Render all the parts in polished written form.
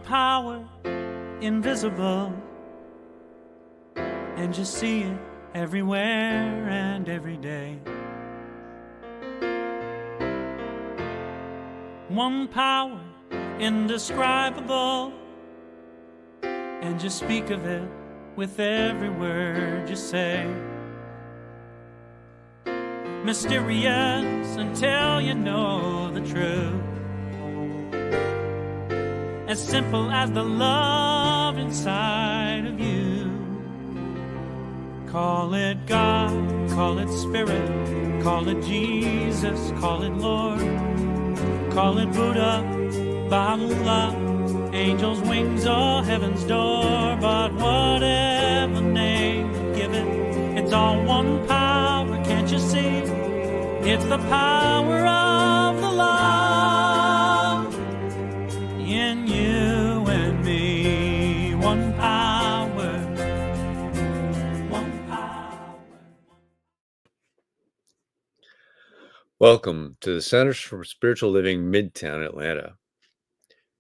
power invisible, and you see it everywhere and every day. One power indescribable, and you speak of it with every word you say. Mysterious until you know the truth, as simple as the love inside of you. Call it God, call it Spirit, call it Jesus, call it Lord, call it Buddha, Baha'u'llah, angels' wings or heaven's door. But whatever name you give it, it's all one power, can't you see? It's the power of the love in you and me. One power, one power. Welcome to the Centers for Spiritual Living, Midtown, Atlanta.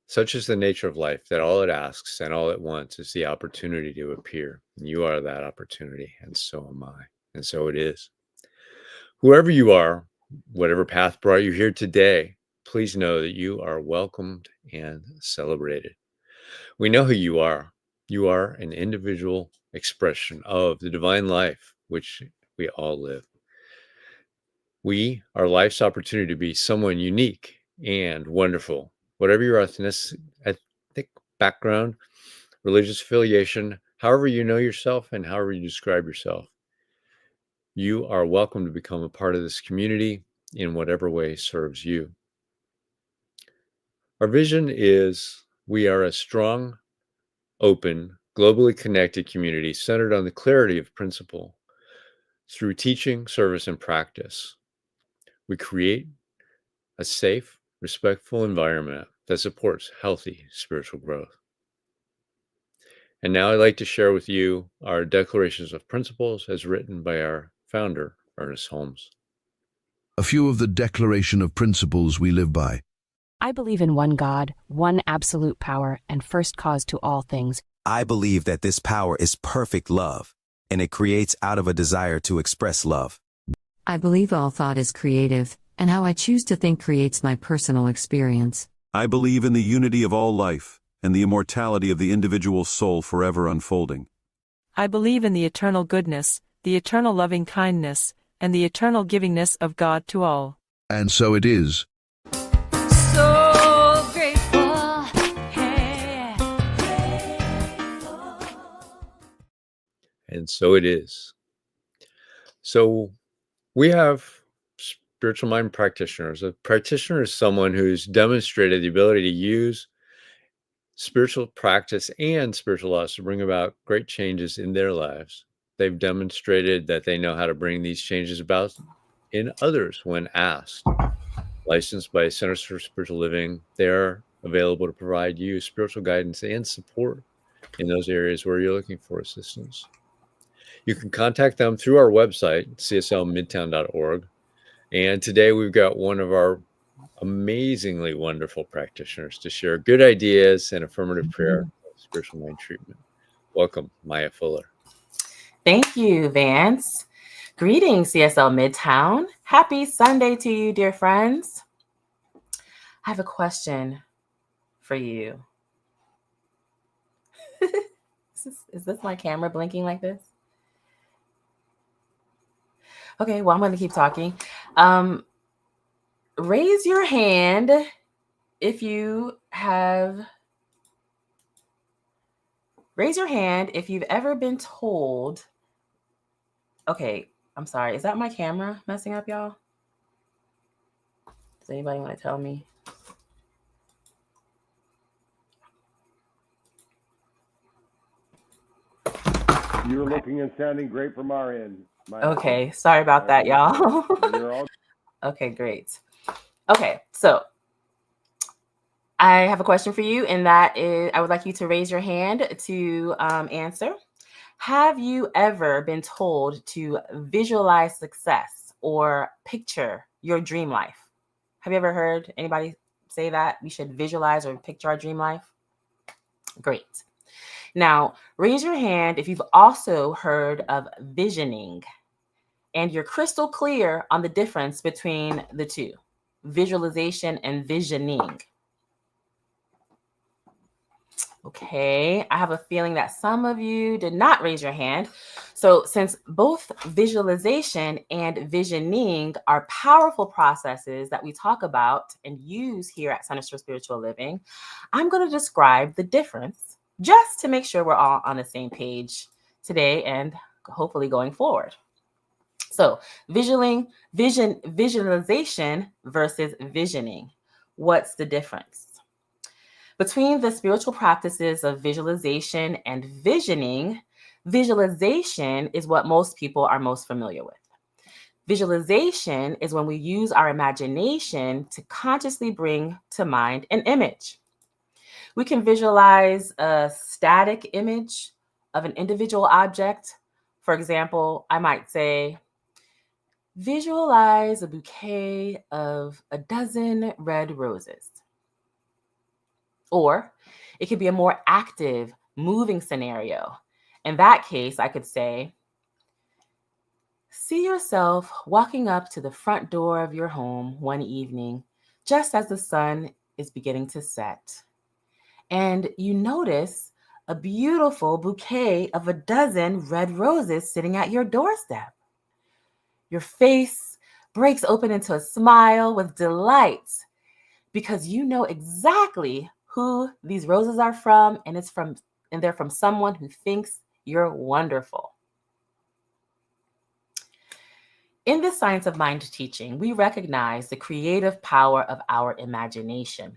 Such is the nature of life that all it asks and all it wants is the opportunity to appear. And you are that opportunity, and so am I. And so it is. Whoever you are, whatever path brought you here today, please know that you are welcomed and celebrated. We know who you are. You are an individual expression of the divine life which we all live. We are life's opportunity to be someone unique and wonderful. Whatever your ethnic background, religious affiliation, however you know yourself and however you describe yourself, you are welcome to become a part of this community in whatever way serves you. Our vision is we are a strong, open, globally connected community centered on the clarity of principle. Through teaching, service, and practice, we create a safe, respectful environment that supports healthy spiritual growth. And now I'd like to share with you our declarations of principles as written by our founder, Ernest Holmes. A few of the declaration of principles we live by. I believe in one God, one absolute power, and first cause to all things. I believe that this power is perfect love, and it creates out of a desire to express love. I believe all thought is creative, and how I choose to think creates my personal experience. I believe in the unity of all life, and the immortality of the individual soul forever unfolding. I believe in the eternal goodness, the eternal loving kindness, and the eternal givingness of God to all. And so it is. So grateful, hey. And so it is. So we have spiritual mind practitioners. A practitioner is someone who's demonstrated the ability to use spiritual practice and spiritual laws to bring about great changes in their lives. They've demonstrated that they know how to bring these changes about in others when asked. Licensed by Centers for Spiritual Living, they're available to provide you spiritual guidance and support in those areas where you're looking for assistance. You can contact them through our website, cslmidtown.org. And today we've got one of our amazingly wonderful practitioners to share good ideas and affirmative prayer spiritual mind treatment. Welcome, Mya Fuller. Thank you, Vance. Greetings, CSL Midtown. Happy Sunday to you, dear friends. I have a question for you. Is this my camera blinking like this? Okay, well, I'm going to keep talking. Raise your hand if you've ever been told. Okay, I'm sorry. Is that my camera messing up, y'all? Does anybody want to tell me? You're looking and sounding great from our end. Okay, sorry about that, y'all. You're all... Okay, great. Okay, so I have a question for you, and that is, I would like you to raise your hand to answer. Have you ever been told to visualize success or picture your dream life? Have you ever heard anybody say that we should visualize or picture our dream life? Great. Now, raise your hand if you've also heard of visioning and you're crystal clear on the difference between the two, visualization and visioning. Okay, I have a feeling that some of you did not raise your hand. So since both visualization and visioning are powerful processes that we talk about and use here at Centers for Spiritual Living, I'm going to describe the difference just to make sure we're all on the same page today and hopefully going forward. So visualization versus visioning. What's the difference? Between the spiritual practices of visualization and visioning, visualization is what most people are most familiar with. Visualization is when we use our imagination to consciously bring to mind an image. We can visualize a static image of an individual object. For example, I might say, visualize a bouquet of a dozen red roses. Or it could be a more active, moving scenario. In that case, I could say, see yourself walking up to the front door of your home one evening, just as the sun is beginning to set. And you notice a beautiful bouquet of a dozen red roses sitting at your doorstep. Your face breaks open into a smile with delight because you know exactly who these roses are from, and they're from someone who thinks you're wonderful. In the Science of Mind teaching, we recognize the creative power of our imagination.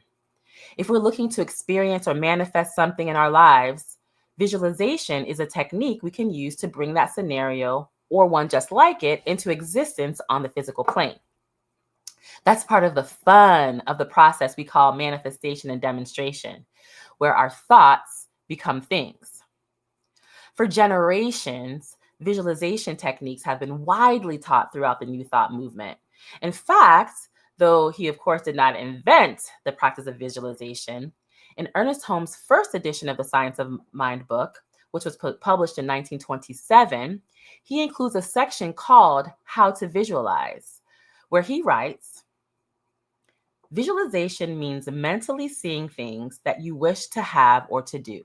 If we're looking to experience or manifest something in our lives, visualization is a technique we can use to bring that scenario or one just like it into existence on the physical plane. That's part of the fun of the process we call manifestation and demonstration, where our thoughts become things. For generations, visualization techniques have been widely taught throughout the New Thought movement. In fact, though he, of course, did not invent the practice of visualization, in Ernest Holmes' first edition of the Science of Mind book, which was published in 1927, he includes a section called How to Visualize, where he writes, visualization means mentally seeing things that you wish to have or to do.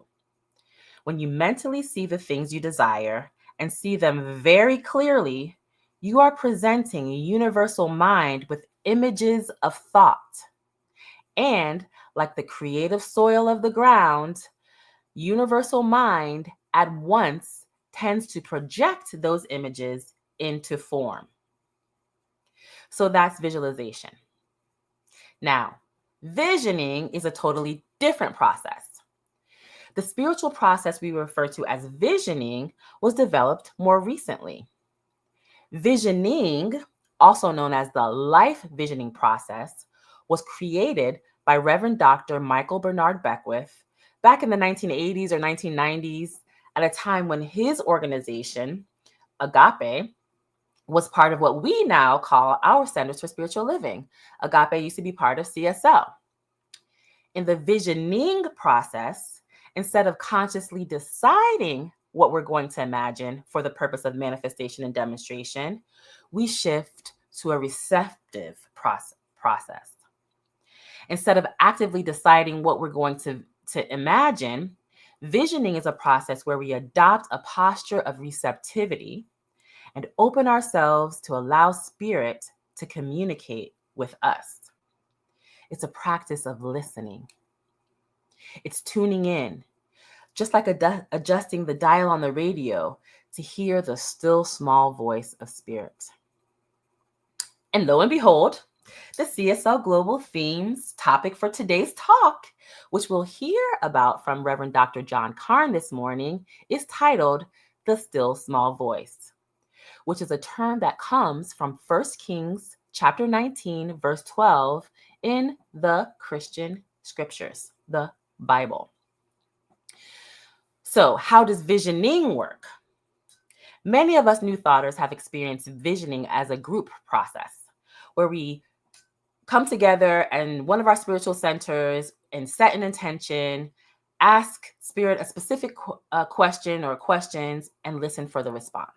When you mentally see the things you desire and see them very clearly, you are presenting a universal mind with images of thought. And like the creative soil of the ground, universal mind at once tends to project those images into form. So that's visualization. Now, visioning is a totally different process. The spiritual process we refer to as visioning was developed more recently. Visioning, also known as the life visioning process, was created by Reverend Dr. Michael Bernard Beckwith back in the 1980s or 1990s at a time when his organization, Agape, was part of what we now call our Centers for Spiritual Living. Agape used to be part of CSL. In the visioning process, instead of consciously deciding what we're going to imagine for the purpose of manifestation and demonstration, we shift to a receptive process. Instead of actively deciding what we're going to imagine, visioning is a process where we adopt a posture of receptivity and open ourselves to allow spirit to communicate with us. It's a practice of listening. It's tuning in, just like adjusting the dial on the radio to hear the still small voice of spirit. And lo and behold, the CSL Global Themes topic for today's talk, which we'll hear about from Reverend Dr. John Karn this morning, is titled The Still Small Voice, which is a term that comes from 1 Kings chapter 19, verse 12 in the Christian scriptures, the Bible. So how does visioning work? Many of us New Thoughters have experienced visioning as a group process where we come together in one of our spiritual centers and set an intention, ask spirit a specific question or questions and listen for the response.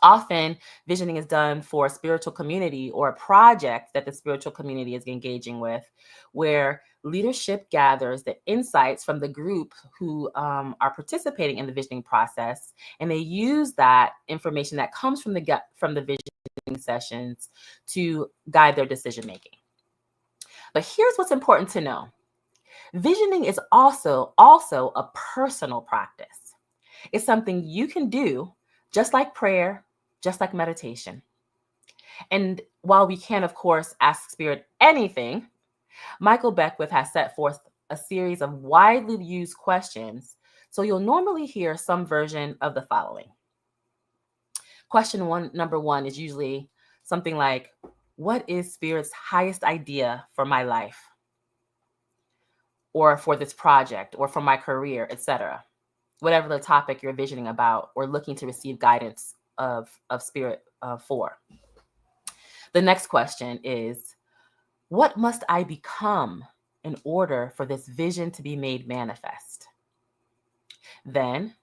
Often, visioning is done for a spiritual community or a project that the spiritual community is engaging with, where leadership gathers the insights from the group who are participating in the visioning process, and they use that information that comes from the visioning sessions to guide their decision making. But here's what's important to know. Visioning is also a personal practice. It's something you can do just like prayer, just like meditation. And while we can, of course, ask spirit anything, Michael Beckwith has set forth a series of widely used questions. So you'll normally hear some version of the following. Number one is usually something like, what is spirit's highest idea for my life? Or for this project, or for my career, etc. Whatever the topic you're visioning about or looking to receive guidance of spirit for. The next question is, what must I become in order for this vision to be made manifest? Then,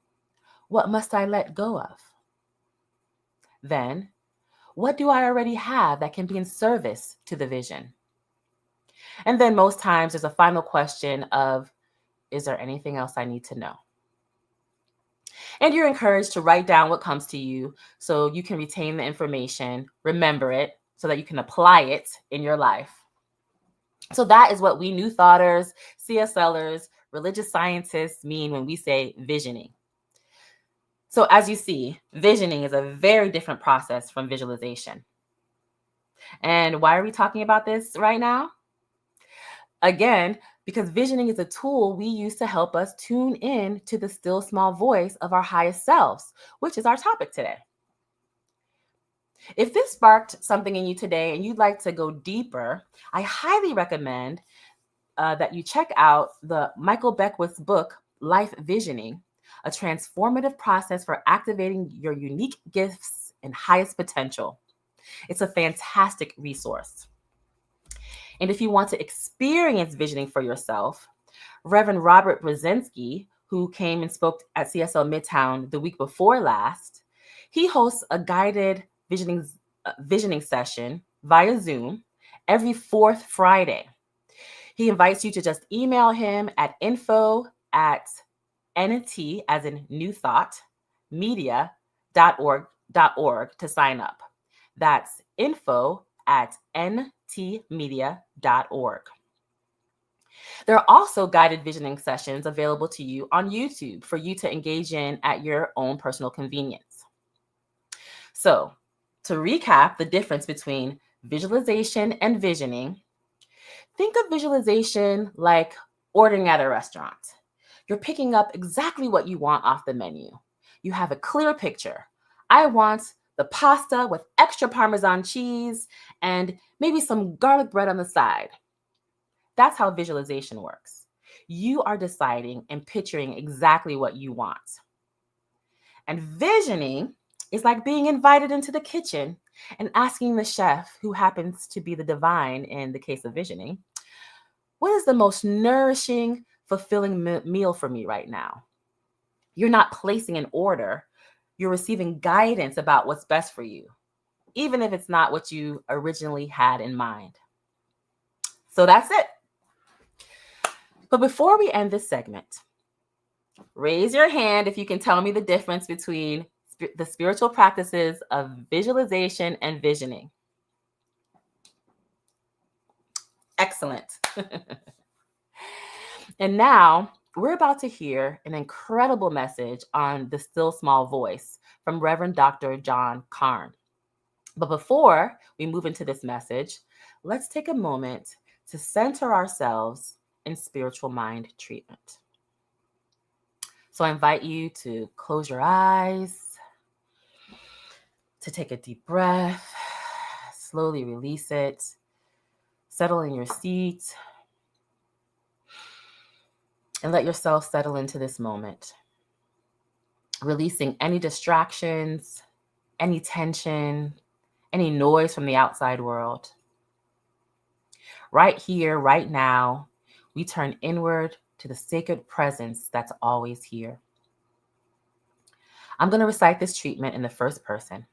what must I let go of? Then, what do I already have that can be in service to the vision? And then most times there's a final question of, is there anything else I need to know? And you're encouraged to write down what comes to you so you can retain the information, remember it, so that you can apply it in your life. So that is what we New Thoughters, CSLers, religious scientists mean when we say visioning. So as you see, visioning is a very different process from visualization. And why are we talking about this right now? Again, because visioning is a tool we use to help us tune in to the still small voice of our highest selves, which is our topic today. If this sparked something in you today and you'd like to go deeper, I highly recommend that you check out the Michael Beckwith's book, Life Visioning, a transformative process for activating your unique gifts and highest potential. It's a fantastic resource. And if you want to experience visioning for yourself, Reverend Robert Brzezinski, who came and spoke at CSL Midtown the week before last, he hosts a guided visioning session via Zoom every fourth Friday. He invites you to just email him at info@NT, as in New Thought, media.org to sign up. That's info@ntmedia.org. There are also guided visioning sessions available to you on YouTube for you to engage in at your own personal convenience. So, to recap the difference between visualization and visioning, think of visualization like ordering at a restaurant. You're picking up exactly what you want off the menu. You have a clear picture. I want the pasta with extra Parmesan cheese and maybe some garlic bread on the side. That's how visualization works. You are deciding and picturing exactly what you want. And visioning is like being invited into the kitchen and asking the chef, who happens to be the divine in the case of visioning, what is the most nourishing, fulfilling meal for me right now? You're not placing an order. You're receiving guidance about what's best for you, even if it's not what you originally had in mind. So that's it. But before we end this segment, raise your hand if you can tell me the difference between the spiritual practices of visualization and visioning. Excellent. And now we're about to hear an incredible message on the still small voice from Reverend Dr. John Karn. But before we move into this message, let's take a moment to center ourselves in spiritual mind treatment. So I invite you to close your eyes, to take a deep breath, slowly release it, settle in your seat, and let yourself settle into this moment, releasing any distractions, any tension, any noise from the outside world. Right here, right now, we turn inward to the sacred presence that's always here. I'm going to recite this treatment in the first person,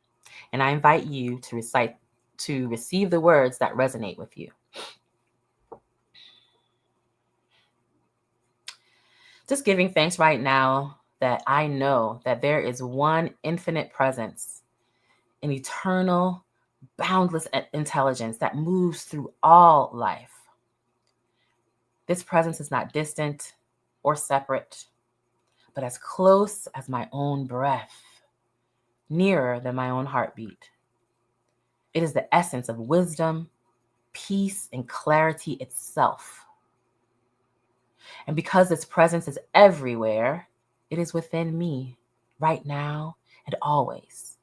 and I invite you to receive the words that resonate with you. Just giving thanks right now that I know that there is one infinite presence, an eternal, boundless intelligence that moves through all life. This presence is not distant or separate, but as close as my own breath, nearer than my own heartbeat. It is the essence of wisdom, peace, and clarity itself. And because its presence is everywhere, it is within me, right now and always.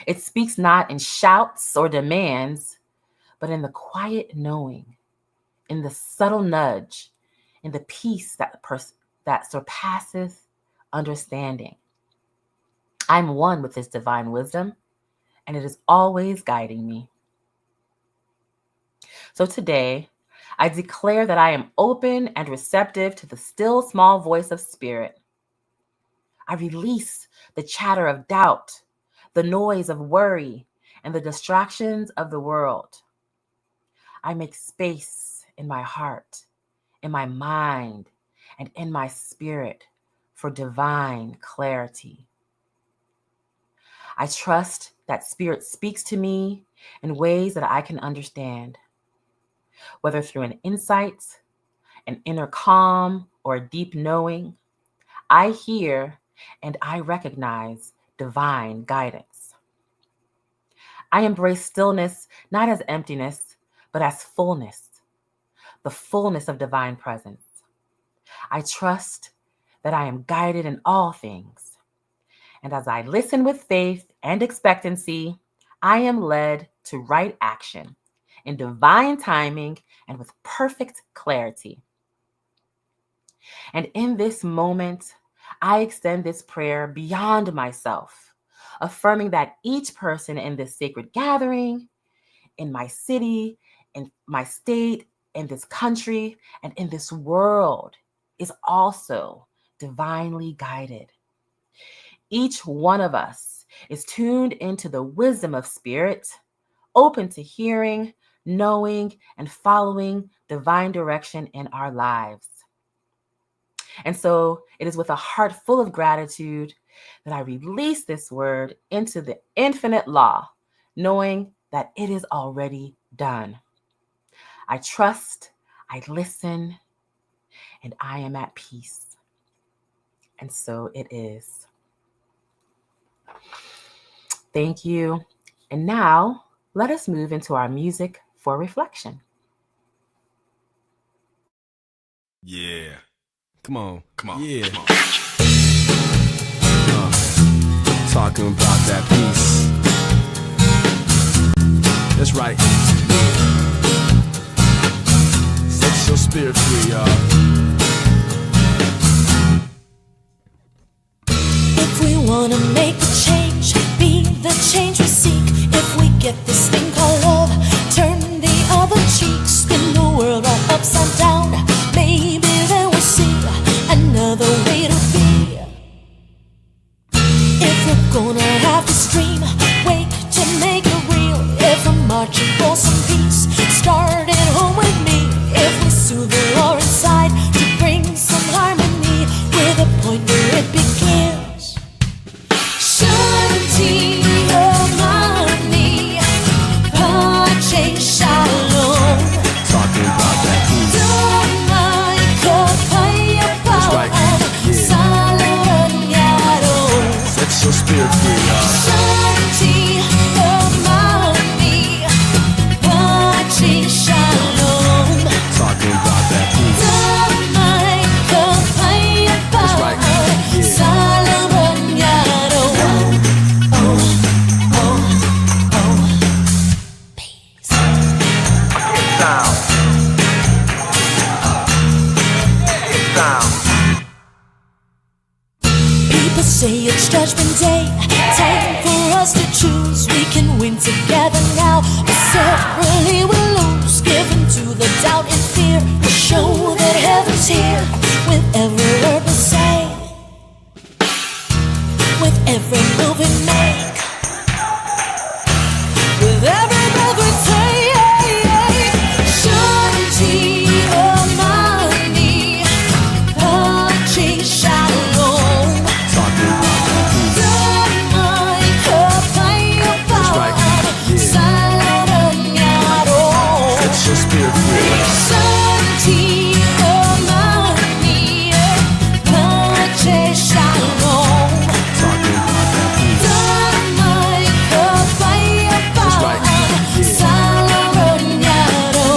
It speaks not in shouts or demands, but in the quiet knowing, in the subtle nudge, in the peace that surpasseth understanding. I'm one with this divine wisdom, and it is always guiding me. So today, I declare that I am open and receptive to the still small voice of spirit. I release the chatter of doubt, the noise of worry, and the distractions of the world. I make space in my heart, in my mind, and in my spirit for divine clarity. I trust that spirit speaks to me in ways that I can understand, whether through an insight, an inner calm, or a deep knowing. I hear and I recognize divine guidance. I embrace stillness not as emptiness, but as fullness, the fullness of divine presence. I trust that I am guided in all things. And as I listen with faith and expectancy, I am led to right action in divine timing and with perfect clarity. And in this moment, I extend this prayer beyond myself, affirming that each person in this sacred gathering, in my city, in my state, in this country, and in this world is also divinely guided. Each one of us is tuned into the wisdom of spirit, open to hearing, knowing, and following divine direction in our lives. And so it is with a heart full of gratitude that I release this word into the infinite law, knowing that it is already done. I trust, I listen, and I am at peace. And so it is. Thank you. And now let us move into our music for reflection. Yeah. Come on. Yeah. Come on. Talking about that peace. That's right. Set your spirit free, y'all. If we wanna make a change, be the change we seek. If we get this thing called love, turn the other cheek, spin the world right upside down. Maybe then we'll see another way to be. If we're gonna have this dream, wake to make it real. If we're marching for some peace, start at home with me. If we soothe the war inside to bring some harmony, with a point where it begins. Shanti Ramani, Pache Shalom. Talking about that peace. That's right. Yeah. Set your spirit free, y'all. Shanti Ramani, Pache Shalom. Talking about that peace. That's right. Yeah. People say it's Judgment Day, time for us to choose. We can win together now, but separately we'll lose. Given to the doubt and fear, show that heaven's here with every word we say, with every move we make, with every breath we take. Shanti Omani, Pachi Shalom. Damai Kapaya Pam, Salam Yaro. It's your spirit free. Shanti Omani, Pachi Shalom. Damai Kapaya Pam, Salam Yaro.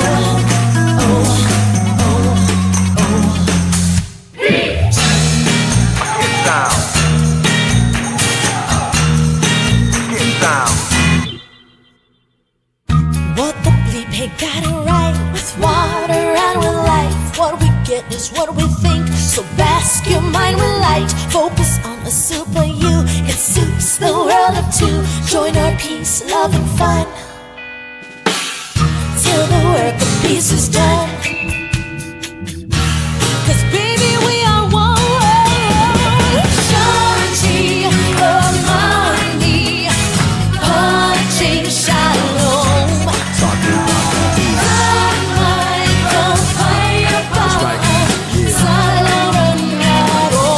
What the bleep, hey, got it right. With water and with life, what we get is what we think. So bask your mind with light. Focus on a super you. It suits the world of two. Join our peace, love, and fun till the work of peace is done. 'Cause baby, we are one. Shanti Omani, Pachi Shalom. Damai Kapaya Pam, Salam Yaro.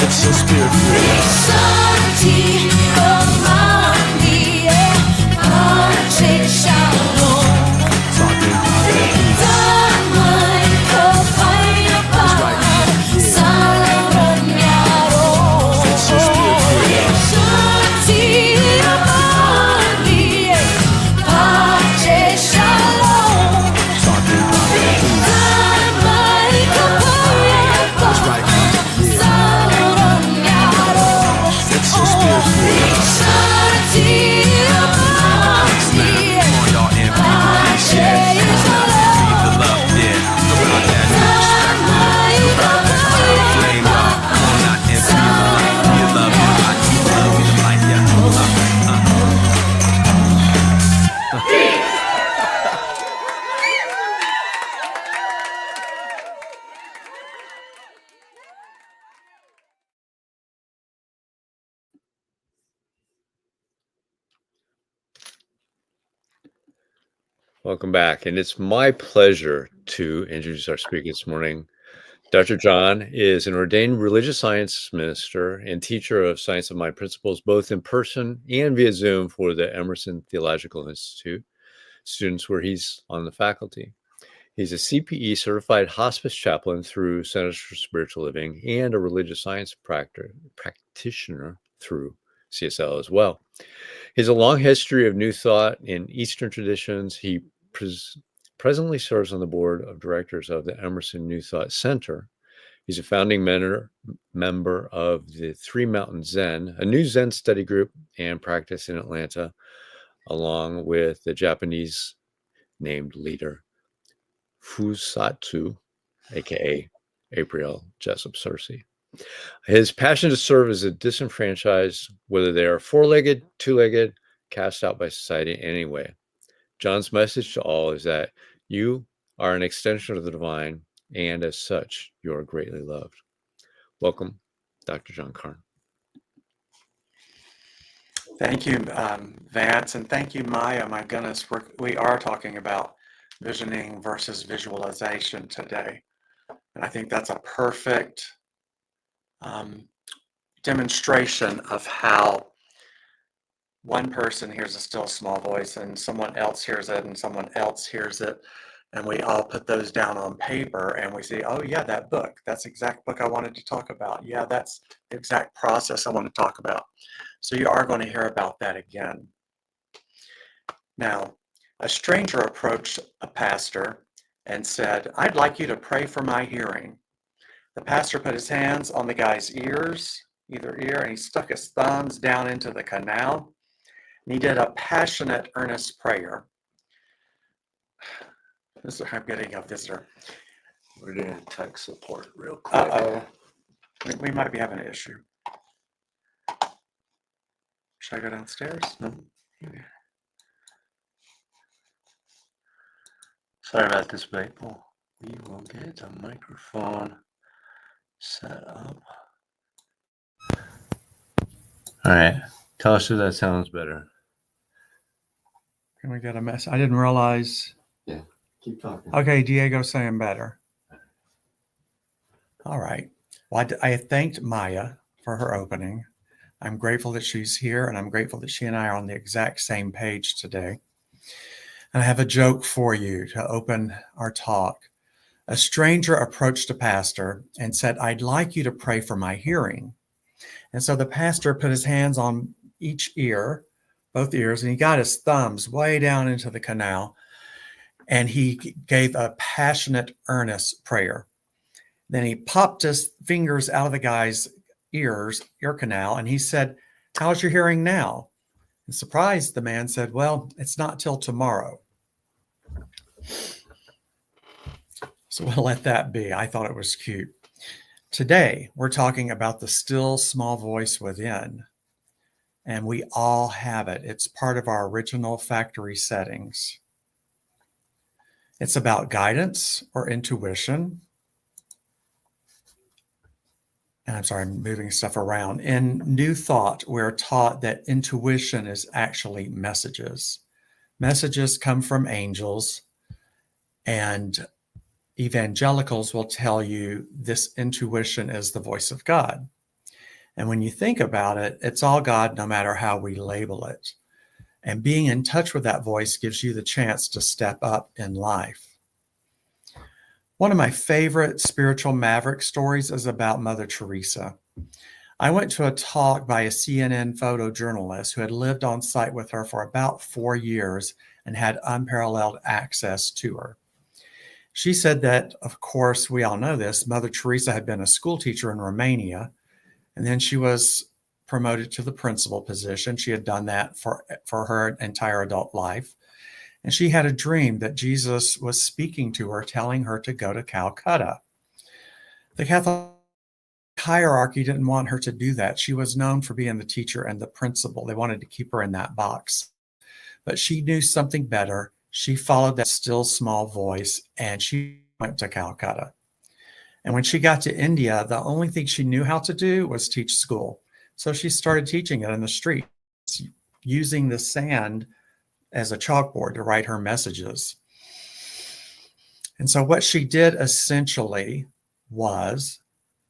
It's your spirit free. Shanti Omani, Pachi Shalom. Damai Kapaya Pam, Salam Yaro. Shanti Omani, Pachi Shalom. Damai Kapaya Pam, Salam Yaro. It's your spirit free. Shanti Omani, Come on, y'all, and peace, yeah. Feed the love, yeah. Around that flame, y'all. Come on out and feel the light. You love your light, you love your light, yeah. Welcome back. And it's my pleasure to introduce our speaker this morning. Dr. John is an ordained religious science minister and teacher of Science of Mind principles, both in person and via Zoom for the Emerson Theological Institute students where he's on the faculty. He's a CPE certified hospice chaplain through Centers for Spiritual Living and a religious science practitioner through CSL as well. He has a long history of New Thought in Eastern traditions. He presently serves on the board of directors of the Emerson New Thought Center. He's a founding member of the Three Mountain Zen, a new Zen study group and practice in Atlanta, along with the Japanese named leader Fusatsu, aka April Jessup Cersei. His passion to serve as a disenfranchised, whether they are four-legged, two-legged, cast out by society anyway. John's message to all is that you are an extension of the divine, and as such, you are greatly loved. Welcome, Dr. John Karn. Thank you, Vance, and thank you, Maya. My goodness, we are talking about visioning versus visualization today. And I think that's a perfect demonstration of how one person hears a still small voice and someone else hears it and someone else hears it. And we all put those down on paper and we say, oh yeah, that book, that's the exact book I wanted to talk about. Yeah, that's the exact process I want to talk about. So you are going to hear about that again. Now, a stranger approached a pastor and said, I'd like you to pray for my hearing. The pastor put his hands on the guy's ears, either ear, and he stuck his thumbs down into the canal. And he did a passionate, earnest prayer. I'm getting a visitor. We're doing tech support real quick. Uh-oh. We might be having an issue. Should I go downstairs? No. Sorry about this, people. We will get a microphone set up. All right. Tell us if that sounds better. Can we get a mess? I didn't realize. Yeah. Keep talking. Okay, Diego's saying better. All right. Well, I thanked Maya for her opening. I'm grateful that she's here, and I'm grateful that she and I are on the exact same page today. And I have a joke for you to open our talk. A stranger approached a pastor and said, "I'd like you to pray for my hearing." And so the pastor put his hands on each ear, both ears, and he got his thumbs way down into the canal. And he gave a passionate, earnest prayer. Then he popped his fingers out of the guy's ear canal, and he said, "How's your hearing now?" And surprised, the man said, "Well, it's not till tomorrow." So we'll let that be. I thought it was cute. Today, we're talking about the still small voice within. And we all have it. It's part of our original factory settings. It's about guidance or intuition. And I'm sorry, I'm moving stuff around. In New Thought, we're taught that intuition is actually messages. Messages come from angels, and evangelicals will tell you this intuition is the voice of God. And when you think about it, it's all God, no matter how we label it. And being in touch with that voice gives you the chance to step up in life. One of my favorite spiritual maverick stories is about Mother Teresa. I went to a talk by a CNN photojournalist who had lived on site with her for about 4 years and had unparalleled access to her. She said that, of course, we all know this, Mother Teresa had been a school teacher in Romania, and then she was promoted to the principal position. She had done that for her entire adult life. And she had a dream that Jesus was speaking to her, telling her to go to Calcutta. The Catholic hierarchy didn't want her to do that. She was known for being the teacher and the principal. They wanted to keep her in that box. But she knew something better. She followed that still small voice, and she went to Calcutta. And when she got to India, the only thing she knew how to do was teach school. So she started teaching it in the streets, using the sand as a chalkboard to write her messages. And so what she did essentially was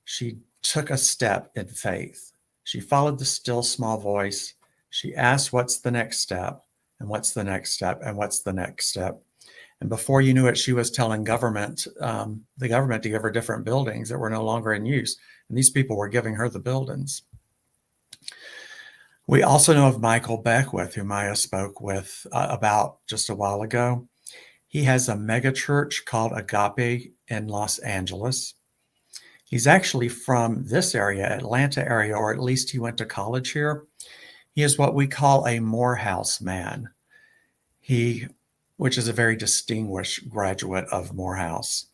she took a step in faith. She followed the still small voice. She asked, what's the next step? And what's the next step? And what's the next step? And before you knew it, she was telling the government to give her different buildings that were no longer in use. And these people were giving her the buildings. We also know of Michael Beckwith, who Maya spoke with about just a while ago. He has a mega church called Agape in Los Angeles. He's actually from this area, Atlanta area, or at least he went to college here. He is what we call a Morehouse man. Which is a very distinguished graduate of Morehouse.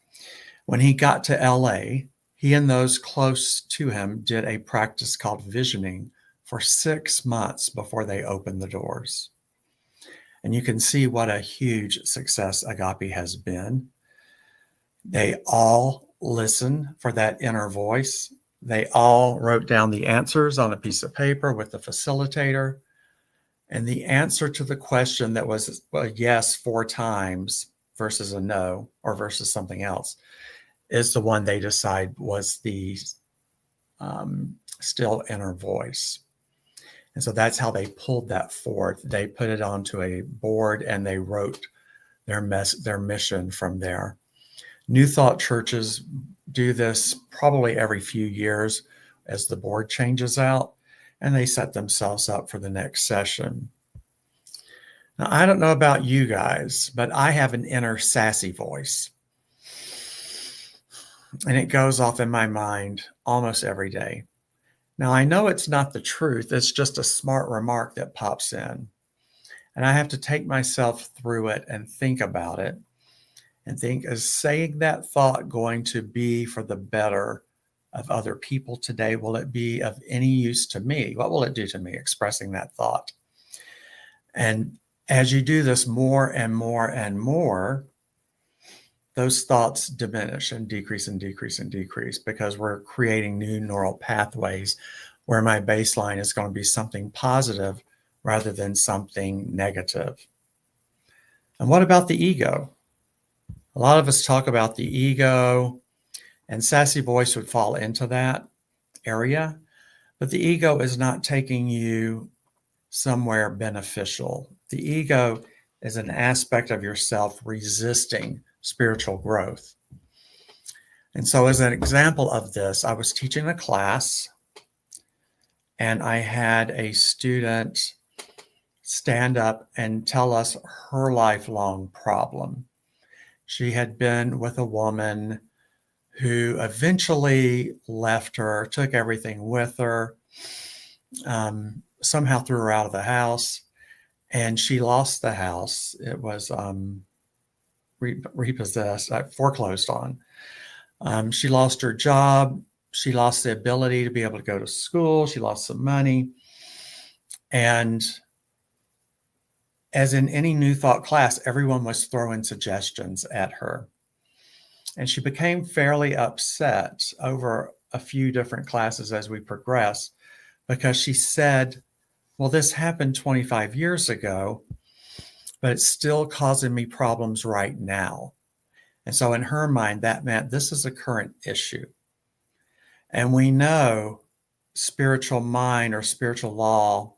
When he got to LA, he and those close to him did a practice called visioning for 6 months before they opened the doors. And you can see what a huge success Agape has been. They all listen for that inner voice. They all wrote down the answers on a piece of paper with the facilitator. And the answer to the question that was a yes 4 times versus a no or versus something else is the one they decide was the still inner voice. And so that's how they pulled that forth. They put it onto a board and they wrote their mission from there. New Thought churches do this probably every few years as the board changes out, and they set themselves up for the next session. Now, I don't know about you guys, but I have an inner sassy voice. And it goes off in my mind almost every day. Now, I know it's not the truth. It's just a smart remark that pops in. And I have to take myself through it and think about it and think, is saying that thought going to be for the better of other people today? Will it be of any use to me? What will it do to me, expressing that thought? And as you do this more and more and more, those thoughts diminish and decrease and decrease and decrease because we're creating new neural pathways where my baseline is going to be something positive rather than something negative. And what about the ego? A lot of us talk about the ego, and sassy voice would fall into that area, but the ego is not taking you somewhere beneficial. The ego is an aspect of yourself resisting spiritual growth. And so as an example of this, I was teaching a class and I had a student stand up and tell us her lifelong problem. She had been with a woman who eventually left her, took everything with her, somehow threw her out of the house, and she lost the house. It was repossessed, foreclosed on. She lost her job. She lost the ability to be able to go to school. She lost some money. And as in any New Thought class, everyone was throwing suggestions at her. And she became fairly upset over a few different classes as we progressed because she said, well, this happened 25 years ago, but it's still causing me problems right now. And so in her mind, that meant this is a current issue. And we know spiritual mind or spiritual law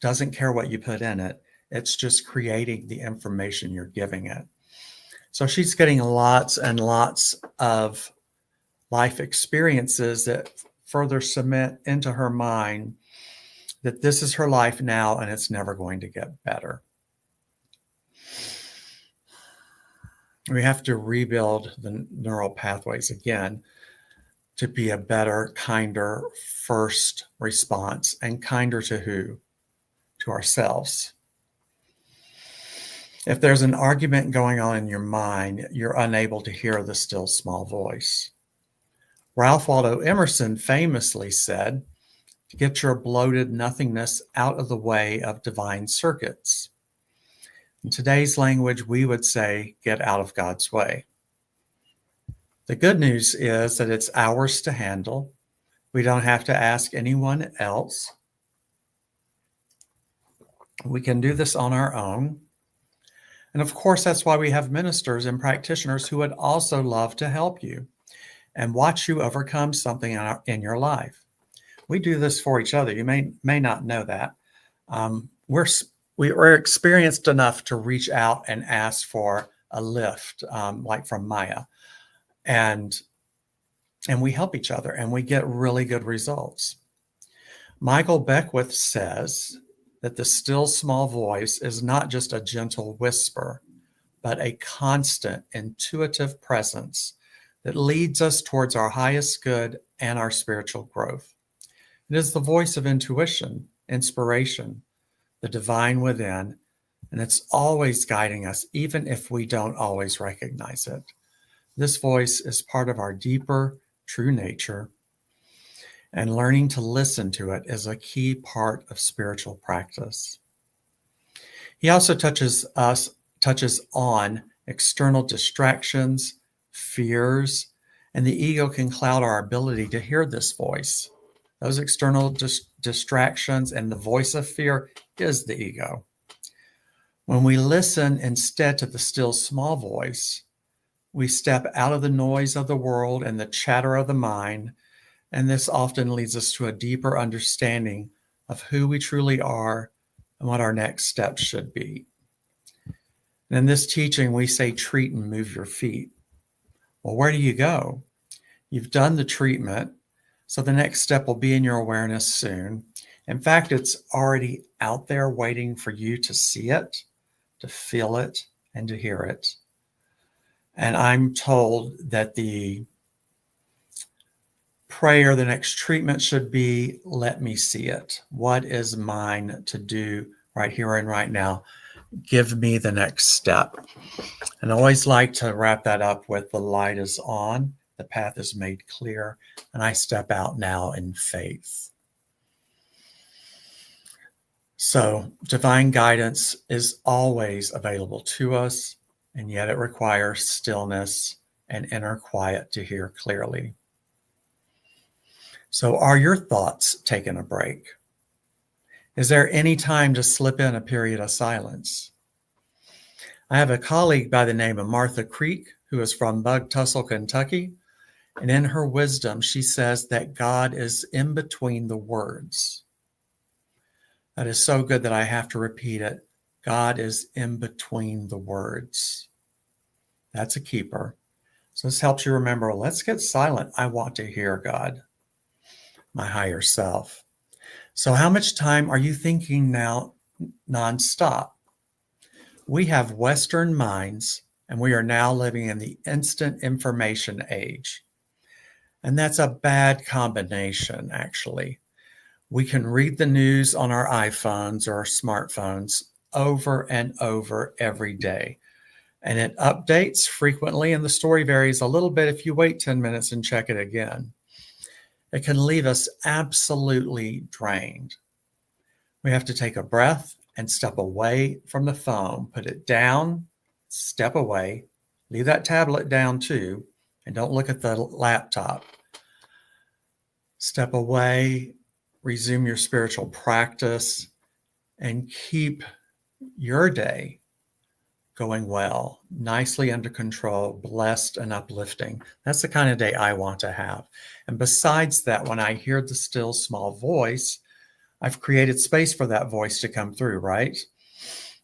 doesn't care what you put in it. It's just creating the information you're giving it. So she's getting lots and lots of life experiences that further cement into her mind that this is her life now and it's never going to get better. We have to rebuild the neural pathways again to be a better, kinder first response. And kinder to who? To ourselves. If there's an argument going on in your mind, you're unable to hear the still small voice. Ralph Waldo Emerson famously said, to get your bloated nothingness out of the way of divine circuits. In today's language, we would say, get out of God's way. The good news is that it's ours to handle. We don't have to ask anyone else. We can do this on our own. And of course, that's why we have ministers and practitioners who would also love to help you and watch you overcome something in your life. We do this for each other. You may not know that. We're experienced enough to reach out and ask for a lift, like from Mya. And we help each other and we get really good results. Michael Beckwith says that the still small voice is not just a gentle whisper, but a constant, intuitive presence that leads us towards our highest good and our spiritual growth. It is the voice of intuition, inspiration, the divine within, and it's always guiding us, even if we don't always recognize it. This voice is part of our deeper, true nature, and learning to listen to it is a key part of spiritual practice. He also touches on external distractions, fears, and the ego can cloud our ability to hear this voice. Those external distractions and the voice of fear is the ego. When we listen instead to the still small voice, we step out of the noise of the world and the chatter of the mind, and this often leads us to a deeper understanding of who we truly are and what our next steps should be. And in this teaching, we say, treat and move your feet. Well, where do you go? You've done the treatment, so the next step will be in your awareness soon. In fact, it's already out there waiting for you to see it, to feel it, and to hear it. And I'm told that the prayer, the next treatment should be, let me see it. What is mine to do right here and right now? Give me the next step. And I always like to wrap that up with the light is on, the path is made clear, and I step out now in faith. So divine guidance is always available to us. and yet it requires stillness and inner quiet to hear clearly. So, are your thoughts taking a break? Is there any time to slip in a period of silence? I have a colleague by the name of Martha Creek, who is from Bug Tussle, Kentucky. And in her wisdom, she says that God is in between the words. That is so good that I have to repeat it. God is in between the words. That's a keeper. So this helps you remember, let's get silent. I want to hear God, my higher self. So how much time are you thinking now nonstop? We have Western minds, and we are now living in the instant information age. And that's a bad combination, actually. We can read the news on our iPhones or our smartphones over and over every day. And it updates frequently, and the story varies a little bit if you wait 10 minutes and check it again. It can leave us absolutely drained. We have to take a breath and step away from the phone, put it down, step away, leave that tablet down too, and don't look at the laptop. Step away, resume your spiritual practice, and keep your day going well, nicely under control, blessed and uplifting. That's the kind of day I want to have. And besides that, when I hear the still small voice, I've created space for that voice to come through, right?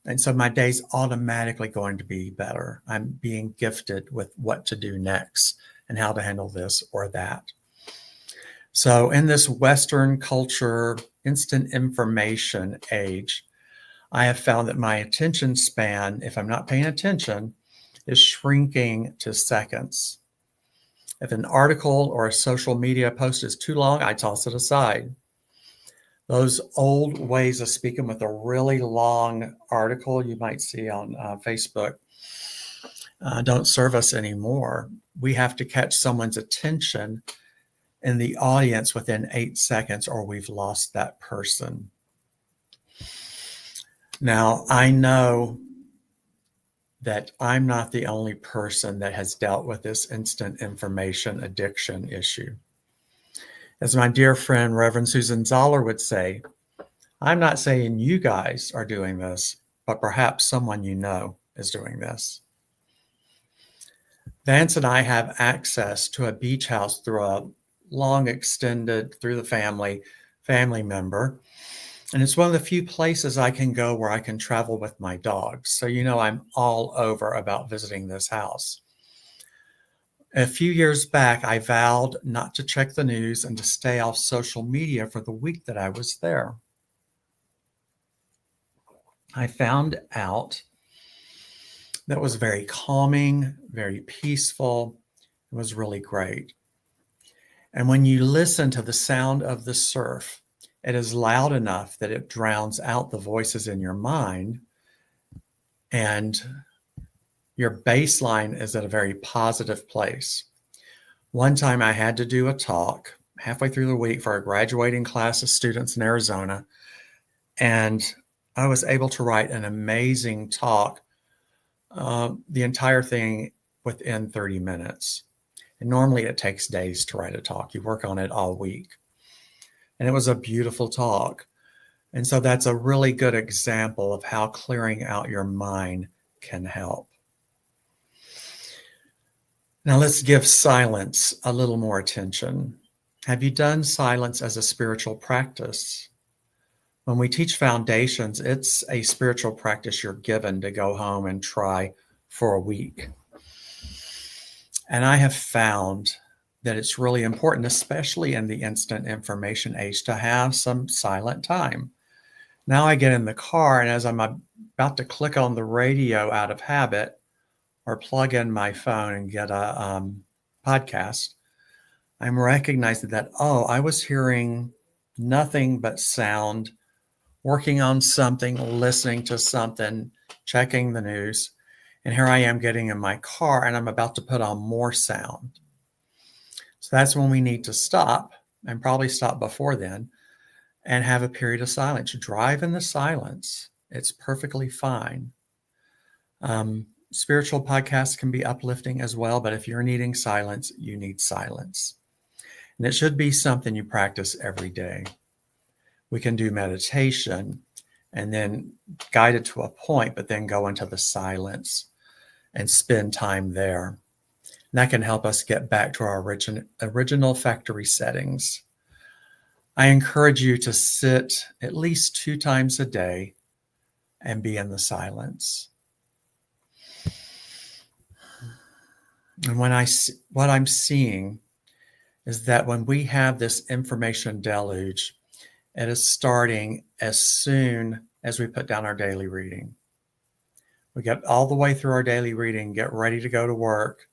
And so my day's automatically going to be better. I'm being gifted with what to do next and how to handle this or that. So in this Western culture, instant information age, I have found that my attention span, if I'm not paying attention, is shrinking to seconds. If an article or a social media post is too long, I toss it aside. Those old ways of speaking with a really long article you might see on Facebook don't serve us anymore. We have to catch someone's attention in the audience within 8 seconds, or we've lost that person. Now, I know that I'm not the only person that has dealt with this instant information addiction issue. As my dear friend, Reverend Susan Zoller would say, I'm not saying you guys are doing this, but perhaps someone you know is doing this. Vance and I have access to a beach house through a long extended, through the family member. And it's one of the few places I can go where I can travel with my dogs. So, you know, I'm all over about visiting this house. A few years back, I vowed not to check the news and to stay off social media for the week that I was there. I found out that was very calming, very peaceful. It was really great. And when you listen to the sound of the surf, it is loud enough that it drowns out the voices in your mind, and your baseline is at a very positive place. One time I had to do a talk halfway through the week for a graduating class of students in Arizona, and I was able to write an amazing talk, the entire thing within 30 minutes. And normally it takes days to write a talk. You work on it all week. And it was a beautiful talk. And so that's a really good example of how clearing out your mind can help. Now let's give silence a little more attention. Have you done silence as a spiritual practice? When we teach foundations, it's a spiritual practice you're given to go home and try for a week. And I have found that it's really important, especially in the instant information age, to have some silent time. Now I get in the car, and as I'm about to click on the radio out of habit or plug in my phone and get a podcast, I'm recognizing that, oh, I was hearing nothing but sound, working on something, listening to something, checking the news. And here I am getting in my car, and I'm about to put on more sound. So that's when we need to stop, and probably stop before then, and have a period of silence. Drive in the silence. It's perfectly fine. spiritual podcasts can be uplifting as well, but if you're needing silence, you need silence. And it should be something you practice every day. We can do meditation and then guide it to a point, but then go into the silence and spend time there. And that can help us get back to our original factory settings. I encourage you to sit at least 2 times a day and be in the silence. And what I'm seeing is that when we have this information deluge, it is starting as soon as we put down our daily reading. We get all the way through our daily reading, get ready to go to work,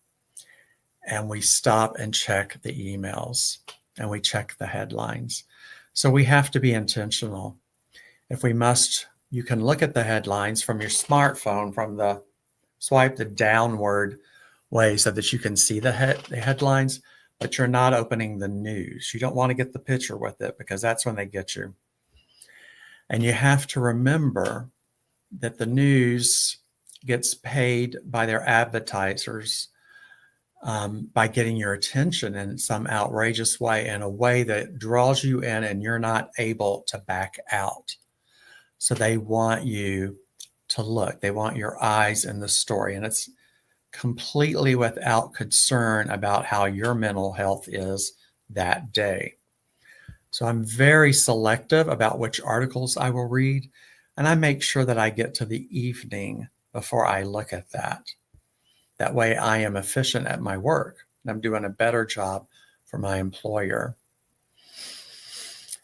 and we stop and check the emails and we check the headlines. So we have to be intentional. If we must, you can look at the headlines from your smartphone, from the swipe the downward way so that you can see the headlines, but you're not opening the news. You don't want to get the picture with it because that's when they get you. And you have to remember that the news gets paid by their advertisers by getting your attention in some outrageous way, in a way that draws you in and you're not able to back out. So they want you to look. They want your eyes in the story. And it's completely without concern about how your mental health is that day. So I'm very selective about which articles I will read, and I make sure that I get to the evening before I look at that. That way I am efficient at my work and I'm doing a better job for my employer.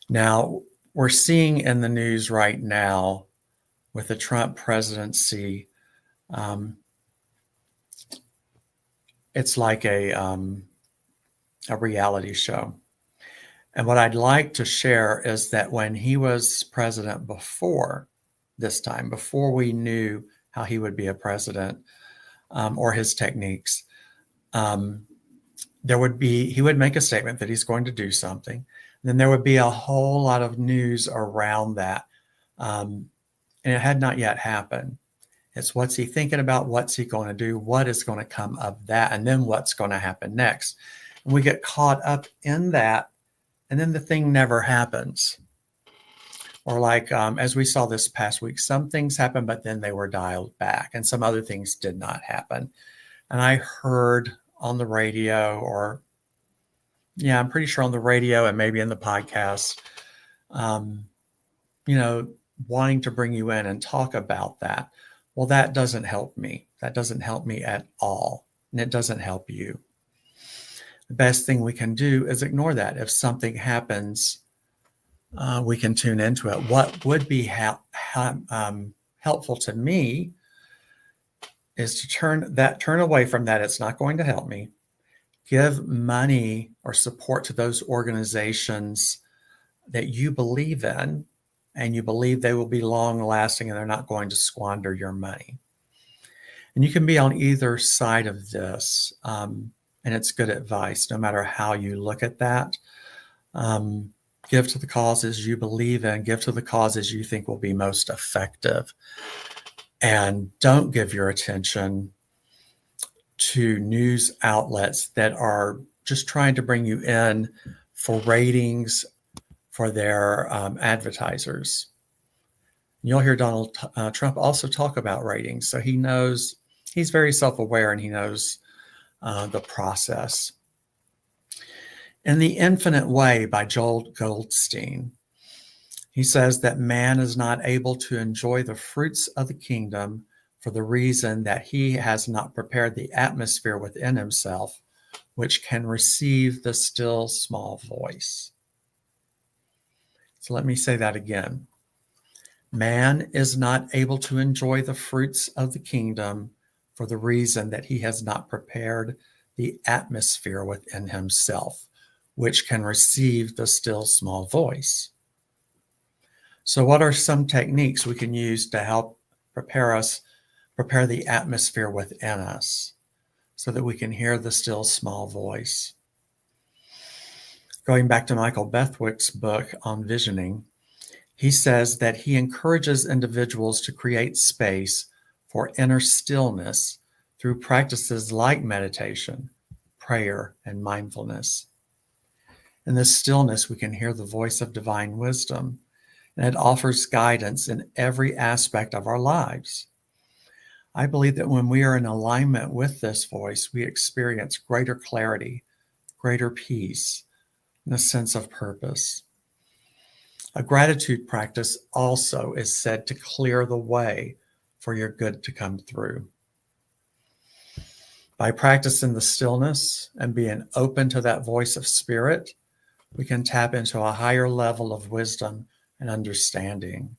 Now, we're seeing in the news right now with the Trump presidency, it's like a reality show. And what I'd like to share is that when he was president before this time, before we knew how he would be a president or his techniques, he would make a statement that he's going to do something. Then there would be a whole lot of news around that. And it had not yet happened. It's what's he thinking about? What's he going to do? What is going to come of that? And then what's going to happen next? And we get caught up in that, and then the thing never happens. Or like, as we saw this past week, some things happened, but then they were dialed back, and some other things did not happen. And I heard on the radio, I'm pretty sure on the radio and maybe in the podcast, wanting to bring you in and talk about that. Well, that doesn't help me. That doesn't help me at all. And it doesn't help you. The best thing we can do is ignore that. If something happens, we can tune into it. What would be helpful to me is to turn away from that. It's not going to help me. Give money or support to those organizations that you believe in, and you believe they will be long lasting and they're not going to squander your money. And you can be on either side of this. And it's good advice, no matter how you look at that. Give to the causes you believe in, give to the causes you think will be most effective. And don't give your attention to news outlets that are just trying to bring you in for ratings for their advertisers. You'll hear Donald Trump also talk about ratings. So he knows, he's very self-aware, and he knows the process. In The Infinite Way by Joel Goldstein, he says that man is not able to enjoy the fruits of the kingdom for the reason that he has not prepared the atmosphere within himself, which can receive the still small voice. So let me say that again. Man is not able to enjoy the fruits of the kingdom for the reason that he has not prepared the atmosphere within himself, which can receive the still small voice. So what are some techniques we can use to help prepare the atmosphere within us so that we can hear the still small voice? Going back to Michael Bethwick's book on visioning, he says that he encourages individuals to create space for inner stillness through practices like meditation, prayer, and mindfulness. In this stillness, we can hear the voice of divine wisdom, and it offers guidance in every aspect of our lives. I believe that when we are in alignment with this voice, we experience greater clarity, greater peace, and a sense of purpose. A gratitude practice also is said to clear the way for your good to come through. By practicing the stillness and being open to that voice of spirit, we can tap into a higher level of wisdom and understanding.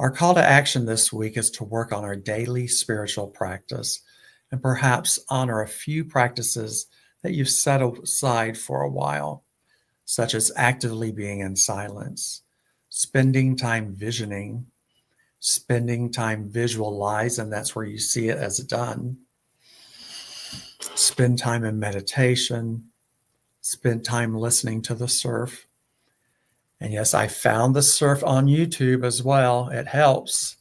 Our call to action this week is to work on our daily spiritual practice and perhaps honor a few practices that you've set aside for a while, such as actively being in silence, spending time visioning, spending time visualize, and that's where you see it as done. Spend time in meditation, spend time listening to the surf. And yes, I found the surf on YouTube as well. It helps.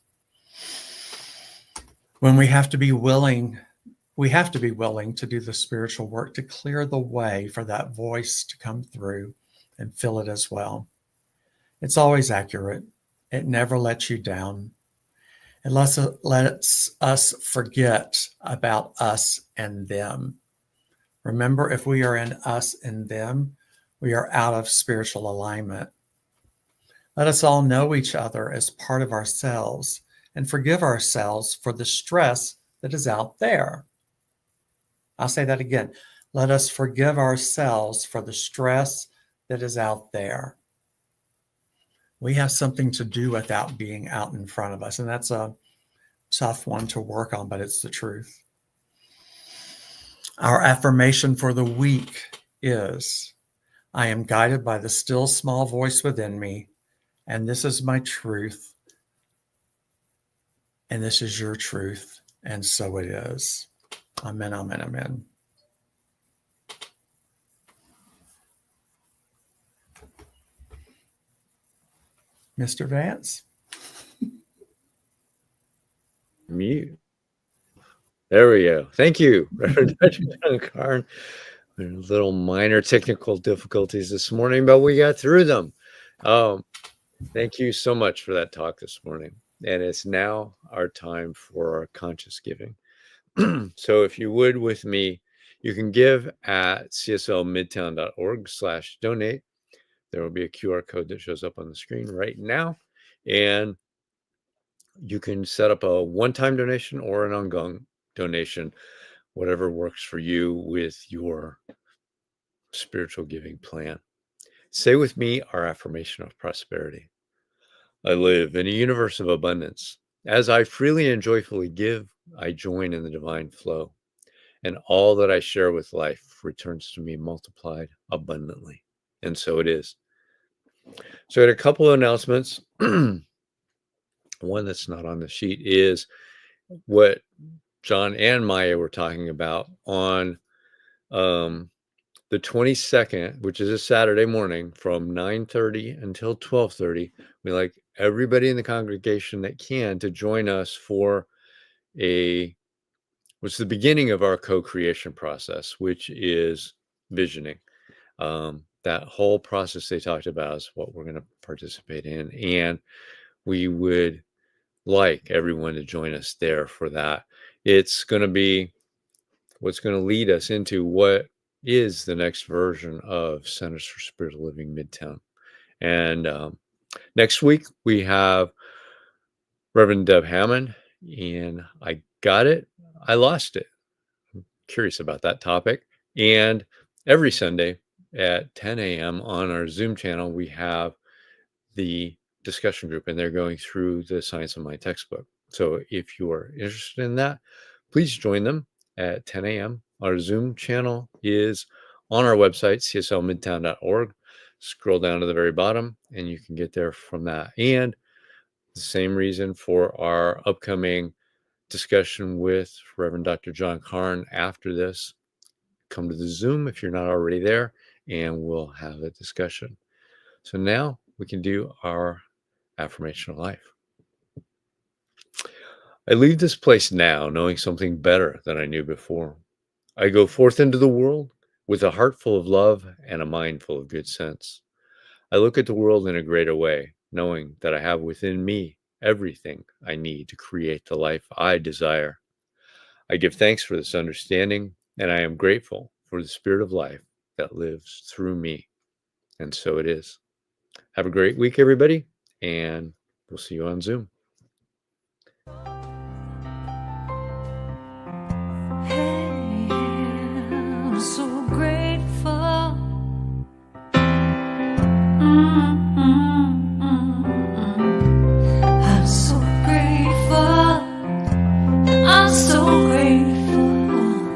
When we have to be willing to do the spiritual work to clear the way for that voice to come through and fill it as well. It's always accurate. It never lets you down. It lets us forget about us and them. Remember, if we are in us and them, we are out of spiritual alignment. Let us all know each other as part of ourselves and forgive ourselves for the stress that is out there. I'll say that again. Let us forgive ourselves for the stress that is out there. We have something to do without being out in front of us, and that's a tough one to work on, but it's the truth. Our affirmation for the week is, I am guided by the still small voice within me, and this is my truth, and this is your truth, and so it is. Amen, amen, amen. Mr. Vance? Mute. There we go. Thank you, Reverend Dr. John Karn. Little minor technical difficulties this morning, but we got through them. Thank you so much for that talk this morning. And it's now our time for our conscious giving. So if you would with me, you can give at cslmidtown.org/donate. There will be a QR code that shows up on the screen right now. And you can set up a one-time donation or an ongoing donation, whatever works for you with your spiritual giving plan. Say with me our affirmation of prosperity. I live in a universe of abundance. As I freely and joyfully give, I join in the divine flow, and all that I share with life returns to me multiplied abundantly. And so it is. So I had a couple of announcements. One that's not on the sheet is what John and Maya were talking about on the 22nd, which is a Saturday morning from 9:30 until 12:30. We like everybody in the congregation that can to join us for what's the beginning of our co-creation process, which is visioning. That whole process they talked about is what we're going to participate in. And we would like everyone to join us there for that. It's going to be what's going to lead us into what is the next version of Centers for Spiritual Living Midtown. And next week we have Reverend Deb Hammond, and I got it, I lost it. I'm curious about that topic. And every Sunday at 10 a.m. on our Zoom channel, we have the discussion group, and they're going through the Science of Mind textbook. So if you are interested in that, please join them at 10 a.m. Our Zoom channel is on our website, cslmidtown.org. Scroll down to the very bottom, and you can get there from that. And the same reason for our upcoming discussion with Reverend Dr. John Karn after this. Come to the Zoom if you're not already there, and we'll have a discussion. So now we can do our affirmation of life. I leave this place now knowing something better than I knew before. I go forth into the world with a heart full of love and a mind full of good sense. I look at the world in a greater way, knowing that I have within me everything I need to create the life I desire. I give thanks for this understanding, and I am grateful for the spirit of life that lives through me. And so it is. Have a great week, everybody, and we'll see you on Zoom. I'm so grateful. I'm so grateful. I'm so grateful.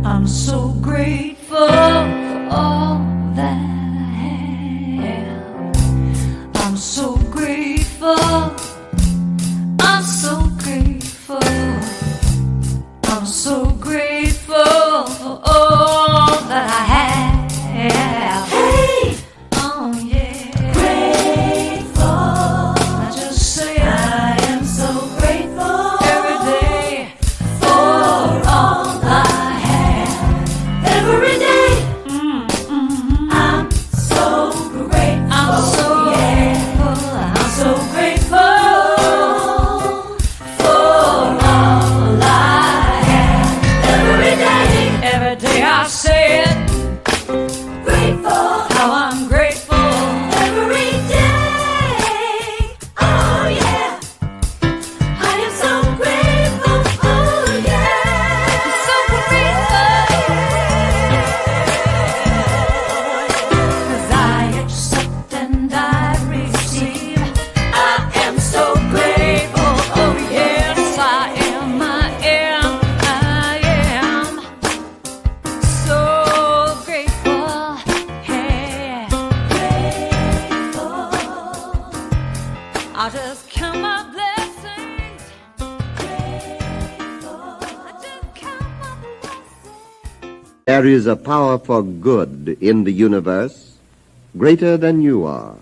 I'm so grateful for all that I have. I'm so grateful. I'm so grateful. I'm so grateful for all that I have. Hey! Oh yeah. Grateful. I just say I am so grateful every day for all I have. Every day. I'm so grateful. I'm so grateful. I'm so grateful for all I have. Every day I say it. Grateful. How I'm grateful. Every day. Oh yeah. I am so grateful. Oh yeah. I'm so grateful. 'Cause I accept and I receive. I am so grateful. Oh yes, I am. I am so grateful. Hey, grateful. I just count my blessings. Grateful. I just count my blessings. There is a power for good in the universe greater than you are.